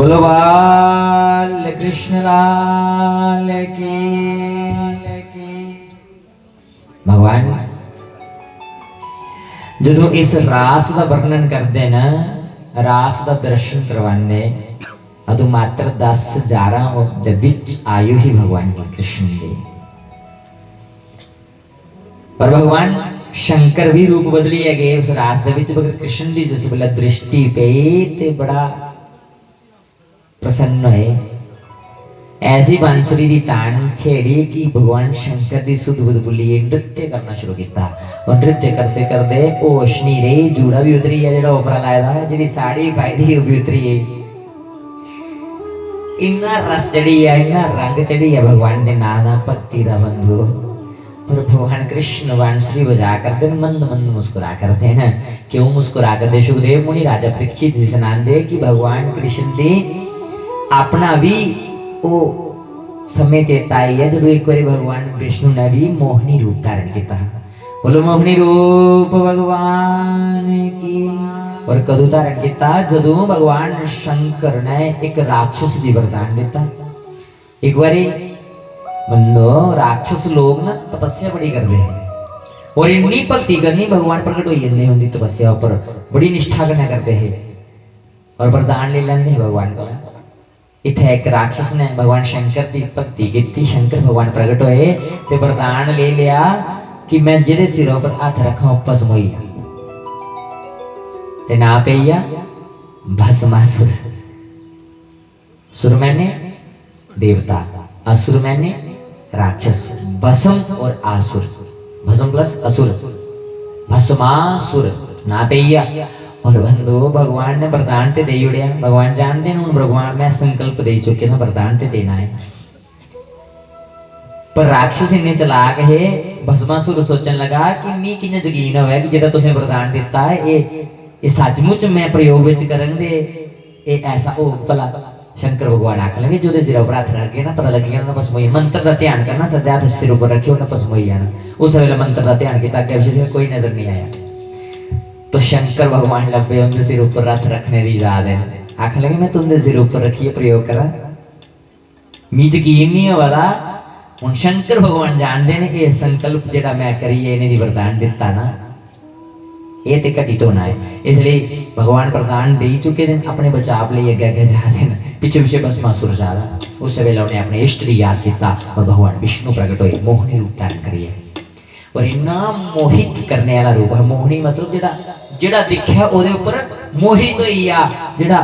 बोलो बाल कृष्ण लाल की। भगवान जो इस रास का वर्णन करते ना, रास का दर्शन करवाने, अदू मात्र 10,000 आयु ही भगवान की कृष्ण दी। पर भगवान शंकर भी रूप बदली है गए उस रास दे कृष्ण दी जिस वेले दृष्टि पे ते बड़ा प्रसन्न है। ऐसी बांसुरी दी तान छेड़ी कि भगवान शंकर दी सुध बुध बुलिए नृत्य करना शुरू किया। और नृत्य करते करते होश नहीं रही, जूड़ा भी उतरी है, जेड़ा ओपरा लाया था, जेड़ी साड़ी पाई थी वो भी उतरी है। इन्ना रस चढ़ी है, इन्ना रंग चढ़ी है भगवान दे नाना भक्ति दा बंधु। पर भगवान कृष्ण बांसुरी बजा करते मंद मंद मुस्कुरा करते हैं। क्यों मुस्कुरा करते? सुखदेव मुनि राजा परीक्षित जी सुनाते कि भगवान कृष्ण दी अपना भी वो समय चेता आई है जो एक बार भगवान विष्णु ने भी मोहनी रूप धारण किया। बोलो मोहनी रूप भगवान की। और कदू धारण किया जदों भगवान शंकर ने एक राक्षस जी वरदान दिता। एक बारी बंदो राक्षस लोग ना तपस्या बड़ी करते हैं और इन्नी भक्ति करनी भगवान प्रकट हो जाते हैं तपस्या पर, बड़ी निष्ठा करना करते हैं और वरदान ले लेंगे भगवान को। इथे एक राक्षस ने भगवान शंकर की भक्ति की, शंकर भगवान प्रकट होए ते वरदान ले लिया कि मैं जेड़े सिरों पर हाथ रखा भस्म होई ते ना पेया भस्मासुर। सुर मैंने देवता, असुर मैंने राक्षस। भस्म और आसुर, भस्म प्लस असुर, भस्मासुर ना पेया। और बंधु भगवान ने वरदान ते दे उड़िया। भगवान जानते हैं भगवान मैं संकल्प दे चुके ना वरदान ते देना है। पर राक्षस इन्ने चलाक है, भस्मासुर सोचने लगा कि मी किन्ने यकीन होया कि जेड़ा तुसें वरदान दिता है ये सचमुच मैं प्रयोग विच करंगे ये ऐसा ओ भला। शंकर भगवान आख लगे जो सिर पर हाथ रख के ना पता लग गया ना भस्म होई। मंत्र का ध्यान करना, सज्जा हाथ सिर ऊपर रखियो ना भस्म होई जाना। उस वेले मंत्र का ध्यान किया, अगे पिछे कोई नजर नहीं आया। तो शंकर भगवान लंबे उनके सिर ऊपर रथ रखने की याद है। आख लगे मैं तुंदे सिर ऊपर रखिए प्रयोग करा, मी यकीन नहीं होता। हुण शंकर भगवान जानते हैं ये संकल्प जेड़ा मैं करिए इन्हें वरदान दिता ना ये ते घटित होना है। इसलिए भगवान वरदान दे चुके हैं, अपने बचाव लिए अगे अगे जा देना, पिछे पिछे भस्मासुर जा रहा। उस वेले उन्हें अपने इष्ट की याद किया और भगवान विष्णु प्रकट हुए, मोहनी रूप धारण करिए। और इन्ना मोहित करने वाला रूप है। मोहनी मतलब जेड़ा जेड़ा दिखा ओदे ऊपर मोहित होई आ, जेड़ा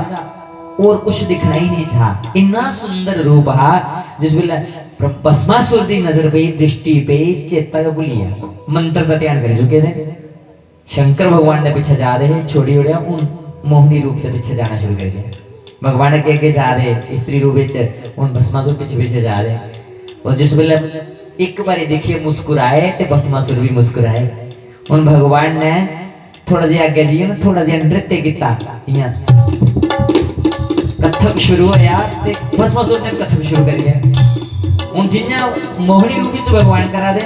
और कुछ दिखना ही नहीं चाह। इन्ना सुंदर रूप है जिस वेले भस्मासुर दी नजर पे दृष्टि पे चेता भूलिया, मंत्र का ध्यान कर चुके थे। शंकर भगवान ने पीछे जा रहे छोड़ी उड़िया उन मोहनी रूप के पीछे जाना शुरू कर दिया। भगवान अगे अगे जा रहे स्त्री रूप उन भस्मासुर पीछे पीछे जा रहे। और जिस वेले एक बार देखिए मुस्कुराए ते भस्मासुर भी मुस्कुराए। उन भगवान ने थोड़ा जिहा अगे जी ना थोड़ा जिहा नृत्य किया, कथक शुरू होया ते भस्मासुर ने कथक शुरू कर दिया। उन जिन्ना मोहनी रूप विच भगवान करा दे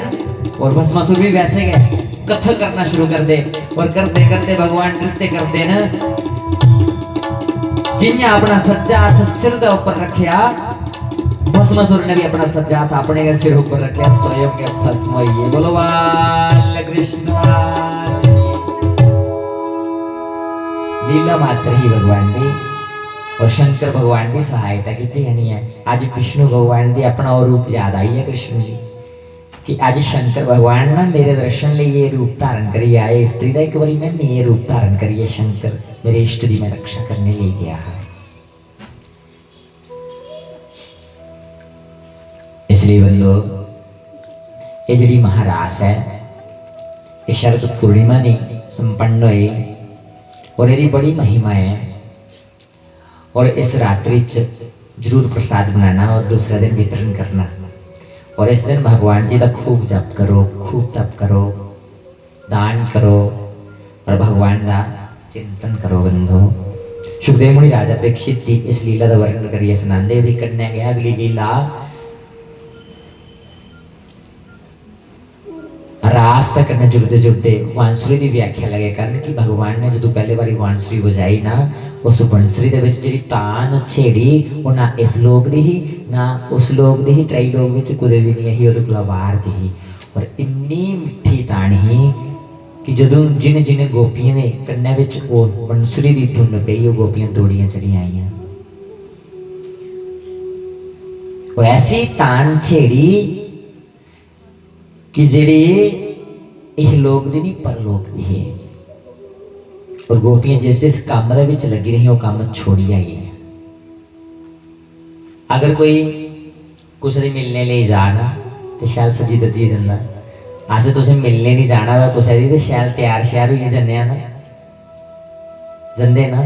और भस्मासुर भी वैसे गए कथक करना शुरू कर दे। और करते करते भगवान नृत्य करते न, जिन्ना अपना सज्जा हाथ सिर के ऊपर रखिया, भस्मासुर ने भी अपना सज्जा हाथ अपने के सिर ऊपर रखिया, स्वयं के भस्म होइए। बोलो बाल कृष्ण। लीला मात्र ही भगवान दी और शंकर भगवान की सहायता की नहीं है। आज विष्णु भगवान की अपना और रूप याद आई है कृष्ण जी कि आज शंकर भगवान ना मेरे दर्शन लिए ये रूप धारण करिए आए। स्त्री का एक बारी मैं ये रूप धारण करिए, शंकर मेरे इष्ट की मैं रक्षा करने ले गया है। इसलिए बंदो ये जी महारास है ये शरद पूर्णिमा ने संपन्न हुई और यदि बड़ी महिमा है। और इस रात्रि जरूर प्रसाद बनाना और दूसरा दिन वितरण करना। और इस दिन भगवान जी का खूब जप करो, खूब तप करो, दान करो और भगवान का चिंतन करो। बंधो सुखदेव मुनि राजा परीक्षित की इस लीला का वर्णन करिए सुनाते हुए करने गया। अगली लीला आस्था करने जुड़ते जुड़ते बांसुरी की व्याख्या लगे करन कि भगवान ने जो पहले बारी बांसुरी बजाई ना, उस बांसुरी दे विच जिहड़ी तान छेड़ी वो ना इस लोक दी ही ना उस लोक दी ही, त्रई लोक विच कुदे भी नहीं ही, उहदे कोल बाहर दी ही। और इन्नी मिठी तान ही कि जदों जिन्हें जिन्हें गोपियां ने कन्ने विच वो बांसुरी दी धुन पई, वो गोपियां दौड़ियां चली आईयां। वो ऐसी तान छेड़ी कि जिहड़ी इह लोक दी नहीं परलोक दी है। और गोपियां जिस जिस काम दे विच लगी रही वो काम छोड़ी आई है। अगर कोई कुछ दी मिलने ले जाना तो शायद सजी दजी जांदा, अस तुसें मिलने नहीं जाना वा कुछ दी तो शायद तैयार श्यार होइए जन्ने ना, जंदे ना,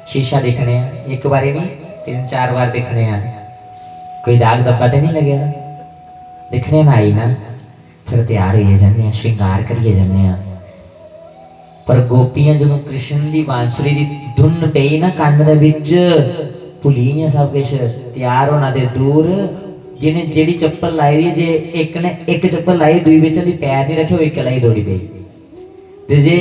शीशा देखने एक बारी नहीं 3-4 बार देखने, कोई दाग धब्बा तो नहीं लगेगा, दिखने ना आई ना, फिर तैयार होइए जाने, श्रृंगार करिए जाने। पर गोपियां जो कृष्ण की बांसुरी की धुन पई ना कन्न दे विच, भुली सब कुछ, तैयार होना दे दूर, जिन्हें जेड़ी चप्पल लाई दी, जे एक ने एक चप्पल लाई दुई विच भी पैर नहीं रखे, वो एक लाई दौड़ी पई। ते जे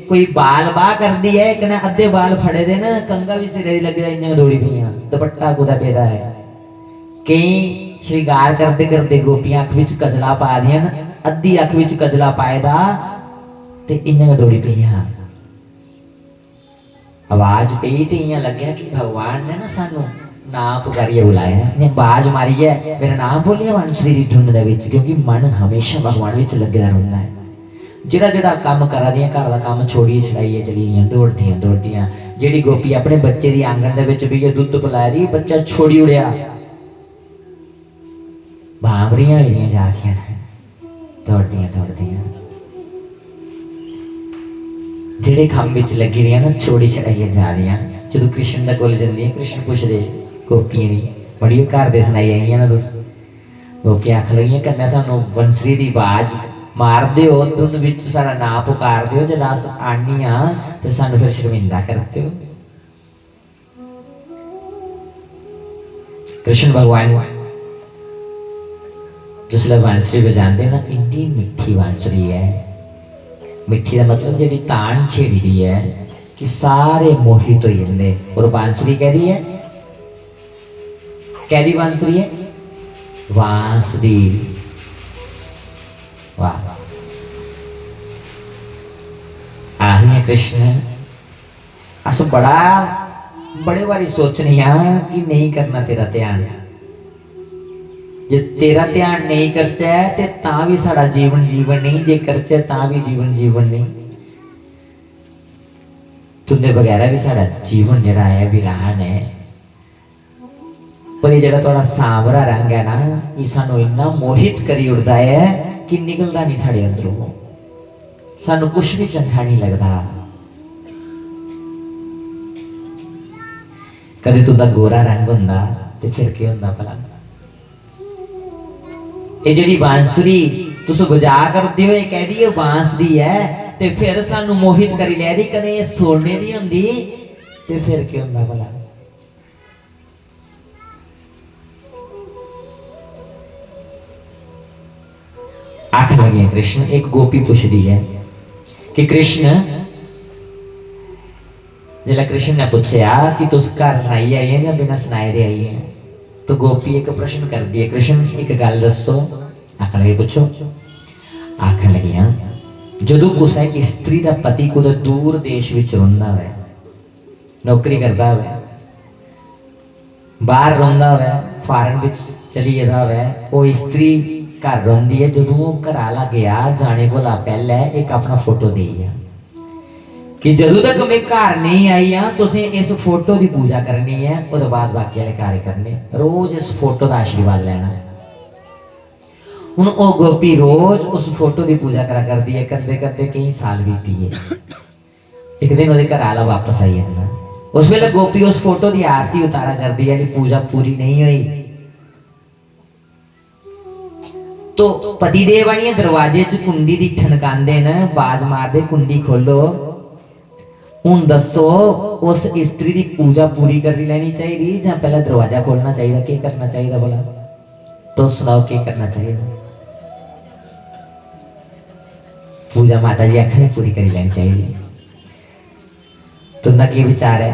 कोई बाल बाह कर दी है, एक ने अद्धे बाल फड़े दे ना, कंगा भी सिरे लगे इन्हें दौड़ी पई, दुपट्टा कुदा पेदा है। कई श्रृंगार करते करते गोपियां अख विच कजला पा दियां, अद्धी अख विच कजला पाए दा ते इन्हें दौड़ी पई। आवाज पई ते इयां लग्या कि भगवान ने ना सानू नाम पुकारिए बुलाया, ने आवाज मारी है, मेरा नाम बोलिए बांसुरी दी धुन दे विच, क्योंकि मन हमेशा भगवान विच लग्या रहिंदा है। जिहड़ा जिहड़ा काम करा दियां, घर दा काम छोड़िए छड़ाइए चलिए दौड़दियां दौड़दियां। जिहड़ी गोपी अपने बच्चे दी आंगन दे विच भी दुध पिलाया दी, बच्चा छोड़ी उड़िया, भांवरियां होइयां जादियां दौड़दियां दौड़दियां, जेड़े खंभ विच लगी रही ना छोड़ी छड़ाइया जा रही। जो कृष्ण दे कोल जंदी, कृष्ण पुछदे गोपियां दी, बड़ी घर दे सुनाई आईयां ना, तुस गोपियां आख लगियां कन्नै सानू बंसरी दी आवाज मार दिओ, धुन विच साडा नाम पुकार दिओ, जे अस आनी आ ते सानू फिर शर्मिंदा कर दिओ। कृष्ण भगवान जिसले बांसुरी बजाते ना, इन्नी मिठी बांसुरी है, मिठी का मतलब जी तान छेड़ी दी है कि सारे मोहित हो जाते। और बांसुरी कहती है, कहती बांसुरी है वांस दी, वाह आखिर कृष्ण अस बड़े बारी सोचनी कि नहीं करना तेरा ध्यान, जे तेरा ध्यान नहीं करचे ते तां भी साड़ा जीवन जीवन नहीं, जे करचे तां भी जीवन जीवन नहीं, तुंदे बगैरा भी साड़ा जीवन जड़ा है विरान है। पर ये जड़ा थोड़ा सांवरा रंग है ना, ये सानू इन्ना मोहित करी उड़दा है कि निकलदा नहीं साड़े अंदरों, सानू कुछ भी चंगा नहीं लगता। कदे तुंदा गोरा रंग हुंदा ते फिर क्या हुंदा भला। ये जी बांसुरी तुस बजा करते हो, कह दी बांस दी है, ते फिर सानू मोहित करी लै दी, कदे सोने दी हुंदी ते फिर क्या हुंदा भला। आख लगे कृष्ण, एक गोपी पुछदी है कि कृष्ण, जिला कृष्ण ने पूछया कि तुस घर सुनाई आई है या बिना सुनाए दे आई है, तो गोपी एक प्रश्न कर दी है, कृष्ण एक गल दसो। आख लगे पूछो। आख लगियां, जदों कुछ एक स्त्री का पति कुछ दूर देश विच रोंदा है, नौकरी करता है, बाहर रोंदा है, फॉरन विच चली जाता है, वो स्त्री घर रोंदी है, जदों घर आला गया जाने कोला पहले एक अपना फोटो दे गया कि जदों तक मैं घर नहीं आई हाँ तुसें इस फोटो की पूजा करनी है, उसके बाद बाकी वाले कार्य करने, रोज इस फोटो का आशीर्वाद लेना। हुण वो गोपी रोज उस फोटो की पूजा करा करती है, करते करते कई साल बीती है। एक दिन वो घर आला वापस आई जाता, उस वेले गोपी उस फोटो की आरती उतारा करती है कि पूजा पूरी नहीं हुई, तो पतिदेव आनिए दरवाजे च कुंडी दी ठनकांदे न, बाज मारदे कुंडी खोलो, हुण दसो उस स्त्री की पूजा पूरी कर लेनी चाहिए या पहले दरवाजा खोलना चाहिए, क्या करना चाहिए भला, तो सुनाओ क्या करना चाहिए। पूजा माता जी आखिर पूरी करी लेनी चाहिए। तुंदा की विचार है?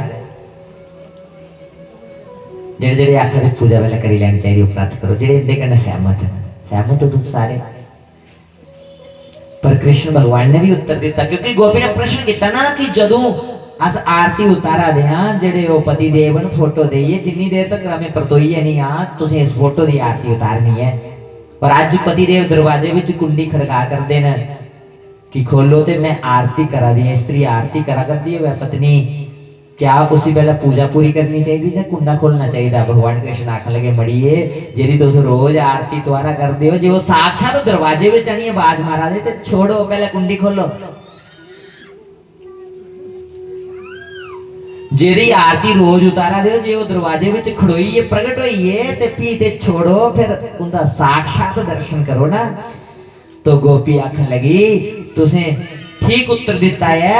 जेड़े जेड़े आखिर पूजा वाले करी लेनी चाहिए उपराध करो, जेड़े इनके कन्नै सहमत हो तुम सारे। पर कृष्ण भगवान ने भी उत्तर दिता, क्योंकि गोपी ने प्रश्न किया ना कि जदों अस आरती उतारा दे जेड़े वो पति देव फोटो देइए, जिन्नी देर तक हमें परतोइए नहीं तुसें इस फोटो की आरती उतारनी है। और अज पति देव दरवाजे विच कुंडी खड़का कर देन कि खोलो, तो मैं आरती करा दी, स्त्री आरती करा कर दी है पत्नी, क्या उसी पहले पूजा पूरी करनी चाहिए या कुंडा खोलना चाहिए? भगवान कृष्ण आखन लगे, मड़िए जी तुम रोज आरती द्वारा करते हो, जो वो साक्षात दरवाजे में आनी आवाज मारा दे तो छोड़ो, पहले कुंडी खोलो। जेरी आरती रोज उतारा दे जे वो दरवाजे में खड़ोई है प्रगट हुई है ते पी ते छोड़ो, फिर उनका साक्षात दर्शन करो ना। तो गोपी आखन लगी, तुसें ठीक उत्तर दिता है।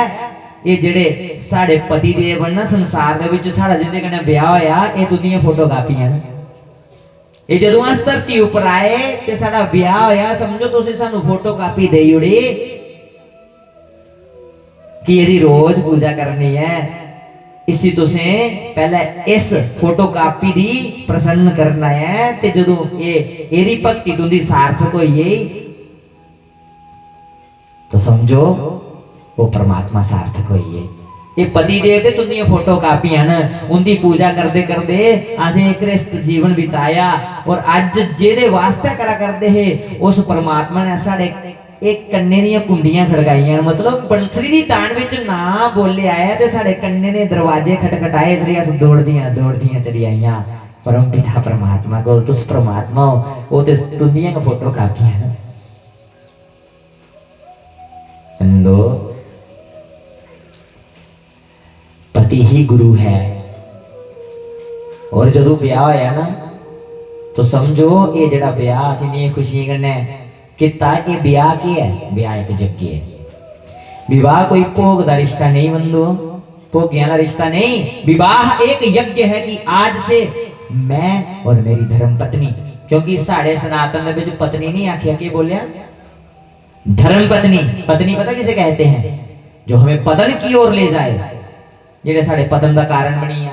ये जेड़े साढ़े पति देव ना संसार दे विच साढ़ा जिंदे कन्नै ब्याह होया, ये तुदियां फोटो कापियां ने। ये जदों अस धरती उपर आए ते साढ़ा ब्याह होया, समझो तुसीं सानू फोटो कापी देई उड़ी कि यदि रोज पूजा करनी है, इसी तुसें पहले इस फोटो कापी दी प्रसन्न करना है। ते जदों ये एदी भक्ति तुंदी सार्थक होई तो समझो वो परमात्मा सार्थक हुई है। ये पति देव दे तुंदियां फोटो कापियां न, उनकी पूजा करते करते असें एक गृहस्थ जीवन बिताया, और अज जेदे वास्ते करा करते है उस परमात्मा ने साढ़े एक कन्ने दियां कुंडियां खड़काइयां, मतलब बंसरी दी तान विच ना बोले आया ते साढ़े कन्ने ने दरवाजे खटखटाए, इसलिए अस दौड़दियां चली आईयां परम पिता परमात्मा कोल। तुस परमात्मा हो, वो ते तुंदियां फोटो कापियां न। बंदो, पति ही गुरु है। और जदों ब्याह होया ना, तो समझो ये जड़ा ब्याह असीं ने खुशी कन्नै किता, ये ब्याह की है? ब्याह एक यज्ञ है। विवाह कोई भोग का रिश्ता नहीं बंदो, भोगियां का रिश्ता नहीं। विवाह एक यज्ञ है कि आज से मैं और मेरी धर्म पत्नी, क्योंकि साढ़े सनातन दे विच पत्नी नहीं आखिया, के बोलिया? धर्म पत्नी। पत्नी पता किसे कहते हैं? जो हमें पतन की ओर ले जाए, जेड़े साढ़े पतन का कारण बनी आ,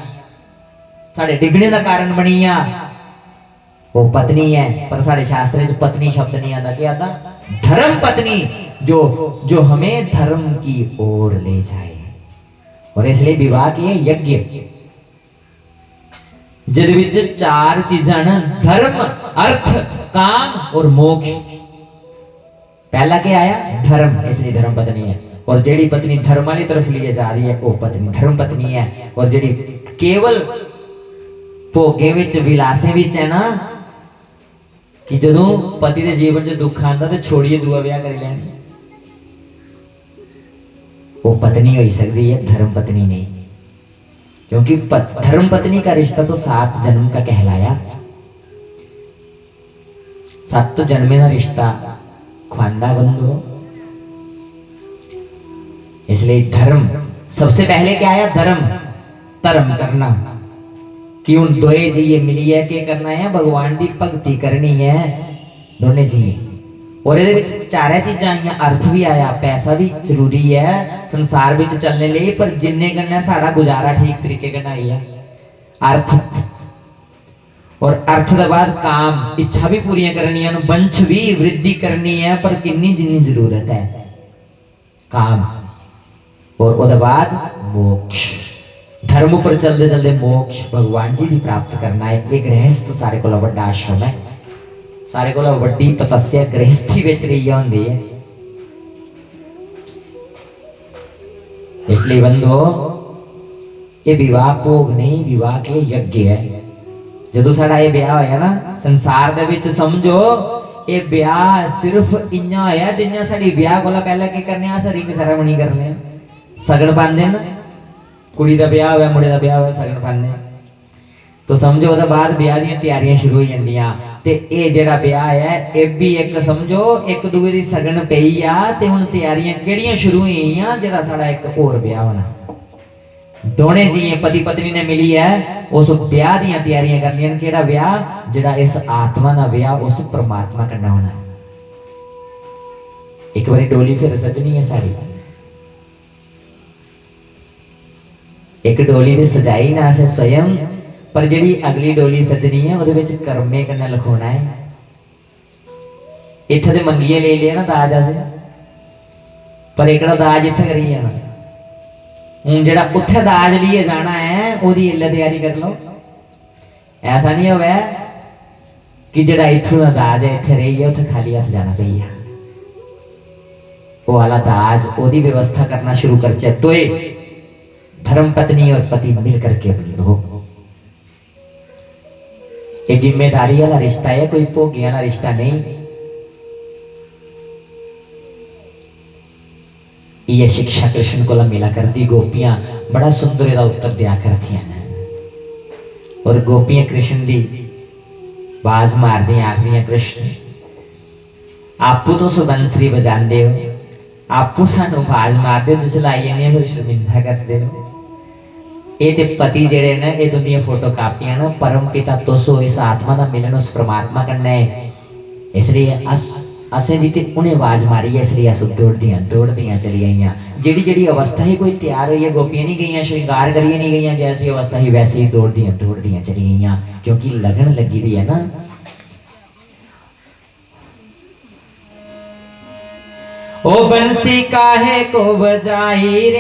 साढ़े डिगने का कारण बनी आ, वो पत्नी है। पर साढ़े शास्त्र में पत्नी शब्द नहीं आता, क्या आता? धर्म पत्नी, जो हमें धर्म की ओर ले जाए। और इसलिए विवाह की यज्ञ, जिद विच चार चीजां न, धर्म, अर्थ, काम और मोक्ष। पहला क्या आया? धर्म, इसलिए धर्म पत्नी है। और जेड़ी पत्नी धर्म वाली तरफ लिए जा रही है वो पत्नी धर्म पत्नी है। और जेड़ी केवल भोगे विच विलासे विच है ना, कि जदों पति के जीवन च दुख आंदा तो छोड़िए दूआ ब्याह कर लैन, वो पत्नी हो सकती है, धर्म पत्नी नहीं। क्योंकि धर्म पत्नी का रिश्ता तो 7 जन्म का कहलाया, 7 जन्मे का रिश्ता खांदा बंधु। इसलिए धर्म सबसे पहले क्या आया? धर्म करना, कि उन दोए जी ये मिली है के करना है? भगवान की भक्ति करनी है दोने जी। और ये चार चीजा आई, अर्थ भी आया, पैसा भी जरूरी है संसार में चलने लिए, पर जिन्ने कन्नै साड़ा गुजारा ठीक तरीके कन्नै आई है अर्थ। और अर्थ के बाद काम, इच्छा भी पूरी करनी है, वंश भी वृद्धि करनी है, पर किन्नी जिन्नी जरूरत है काम। और उसके बाद मोक्ष, धर्म पर चलते चलते मोक्ष भगवान जी की प्राप्त करना है। एक गृहस्थ सारे को बड़ा आश्रम है, सारे को वड्डी तपस्या गृहस्थी विच रही होंदी है। इसलिए बंधो, ये विवाह भोग नहीं, विवाह के यज्ञ है। जदों साडा ये ब्याह होया ना संसार दे विच, समझो ये ब्याह सिर्फ इन्ना होया जिन्ना साडी ब्याह कोला पहले की करने आ, रिंग सैरेमनी करने, सगन पांदे ना। कुड़ी दा ब्याह होया, मुंडे दा ब्याह होया, सगन पांदे। तो समझो उसके बाद ब्याह दी तैयारियां शुरू हो जांदियां। ते ये जेड़ा ब्याह है ये भी एक समझो एक दूजे दी सगन पई आ, ते हुण तैयारियां केड़ियां शुरू होईयां? जेड़ा साडा एक होर ब्याह होना, दोने जी पति पत्नी ने मिली है उस ब्याह दी तैयारियां करनियां। केड़ा ब्याह? जेड़ा इस आत्मा दा ब्याह उस परमात्मा कन्नै होना। एक बारी डोली फिर सजनी है साड़ी, एक डोली दे सजाई ना से स्वयं, पर जिहड़ी अगली डोली सजनी है उहदे विच करमे कन्नै लिखोना है। इत्थे ते मंगिए ले लिया ना दाज असें, पर एकड़ा दाज इत्थे करी जाना। हूँ जिहड़ा उत्थे दाज लिए जाना है ओहदी इल्ल तैयारी कर लो। ऐसा नहीं होवे कि जिहड़ा इत्थों दा दाज है इत्थे रही है उत्थे खाली हथ जाना पईया। वो वाला दाज ओहदी व्यवस्था करना शुरू करचे तो धर्म पत्नी और पति मिल करके लो। ये जिम्मेदारी वाला रिश्ता है, कोई भोगी वाला रिश्ता नहीं। ये शिक्षा कृष्ण को मिला करती। गोपियां बड़ा सुंदर इहदा उत्तर दिया करदियां ने, और गोपियां कृष्ण दी बाज मार दी आखदियां कृष्ण आपू तो सुबंसरी बजाते हो, आपू सानू बाज मार दे, जिसले आई जाने फिर शर्मिंदा करते हो। ये ते पति जेड़े ने ये दुनिया फोटो कापियां ना, परम पिता तुसो इस आत्मा का मिलन उस परमात्मा कन्नै, इसलिए असें भी ते उन्हें आवाज मारी है, इसलिए अस दौड़दियां चली आईयां। जेड़ी जेड़ी अवस्था ही कोई तैयार हुई है, गोपियां नहीं गईयां श्रृंगार करिए नहीं गईयां, जैसी अवस्था ही वैसे ही दौड़दियां चली आईयां, क्योंकि लगन लगी दी है ना। ओ बंसी काहे को बजाई रे।